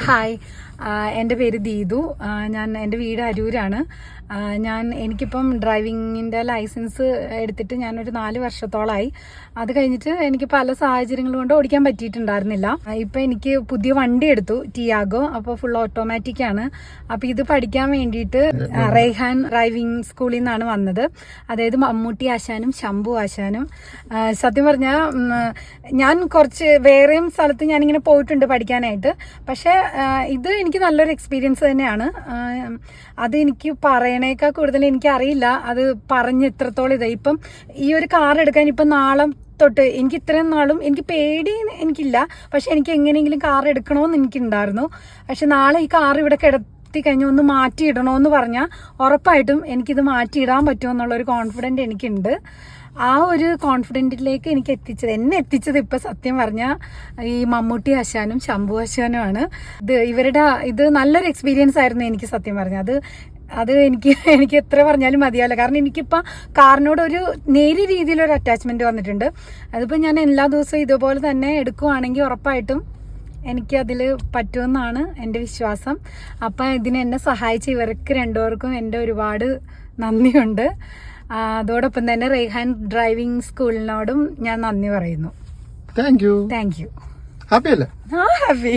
Hi, എൻ്റെ പേര് ദീതു. എൻ്റെ വീട് അരൂരാണ്. എനിക്കിപ്പം ഡ്രൈവിങ്ങിൻ്റെ ലൈസൻസ് എടുത്തിട്ട് ഞാനൊരു 4 വർഷത്തോളമായി. അത് കഴിഞ്ഞിട്ട് എനിക്ക് പല സാഹചര്യങ്ങൾ കൊണ്ട് ഓടിക്കാൻ പറ്റിയിട്ടുണ്ടായിരുന്നില്ല. ഇപ്പം എനിക്ക് പുതിയ വണ്ടി എടുത്തു, ടിയാഗോ. അപ്പോൾ ഫുൾ ഓട്ടോമാറ്റിക് ആണ്. അപ്പോൾ ഇത് പഠിക്കാൻ വേണ്ടിയിട്ട് റെയ്ഹാൻ ഡ്രൈവിംഗ് സ്കൂളിൽ നിന്നാണ് വന്നത്. അതായത് മമ്മൂട്ടി ആശാനും ശംഭു ആശാനും. സത്യം പറഞ്ഞാൽ ഞാൻ കുറച്ച് വേറെയും സ്ഥലത്ത് ഞാനിങ്ങനെ പോയിട്ടുണ്ട് പഠിക്കാനായിട്ട്. പക്ഷേ ഇത് എനിക്ക് നല്ലൊരു എക്സ്പീരിയൻസ് തന്നെയാണ്. അത് എനിക്ക് പറയണേക്കാൾ കൂടുതൽ എനിക്കറിയില്ല അത് പറഞ്ഞ് എത്രത്തോളം ഇതായി. ഇപ്പം ഈ ഒരു കാർ എടുക്കാൻ ഇപ്പം നാളെ തൊട്ട് എനിക്ക് ഇത്രയും നാളും എനിക്ക് പേടി എനിക്കില്ല. പക്ഷെ എനിക്ക് എങ്ങനെയെങ്കിലും കാർ എടുക്കണമെന്ന് എനിക്കുണ്ടായിരുന്നു. പക്ഷെ നാളെ ഈ കാർ ഇവിടെ കഴിഞ്ഞ് ഒന്ന് മാറ്റിയിടണമെന്ന് പറഞ്ഞാൽ ഉറപ്പായിട്ടും എനിക്കിത് മാറ്റിയിടാൻ പറ്റുമെന്നുള്ളൊരു കോൺഫിഡൻറ്റ് എനിക്കുണ്ട്. ആ ഒരു കോൺഫിഡൻറ്റിലേക്ക് എന്നെ എത്തിച്ചത് ഇപ്പം സത്യം പറഞ്ഞാൽ ഈ മമ്മൂട്ടി ആശാനും ശംഭു ആശാനുമാണ്. ഇത് നല്ലൊരു എക്സ്പീരിയൻസ് ആയിരുന്നു എനിക്ക് സത്യം പറഞ്ഞാൽ. അത് എനിക്ക് എത്ര പറഞ്ഞാലും മതിയാവില്ല. കാരണം എനിക്കിപ്പോൾ കാറിനോട് ഒരു നേരിയ രീതിയിലൊരു അറ്റാച്ച്മെൻറ്റ് വന്നിട്ടുണ്ട്. അതിപ്പോൾ ഞാൻ എല്ലാ ദിവസവും ഇതുപോലെ തന്നെ എടുക്കുവാണെങ്കിൽ ഉറപ്പായിട്ടും എനിക്കതിൽ പറ്റുമെന്നാണ് എൻ്റെ വിശ്വാസം. അപ്പം എന്നെ സഹായിച്ച ഇവർക്ക് രണ്ടുപേർക്കും എൻ്റെ ഒരുപാട് നന്ദിയുണ്ട്. അതോടൊപ്പം തന്നെ റെയ്ഹാൻ ഡ്രൈവിംഗ് സ്കൂളിനോടും ഞാൻ നന്ദി പറയുന്നു. Thank you. Thank you. Happy അല്ലേ? ഹാപ്പി.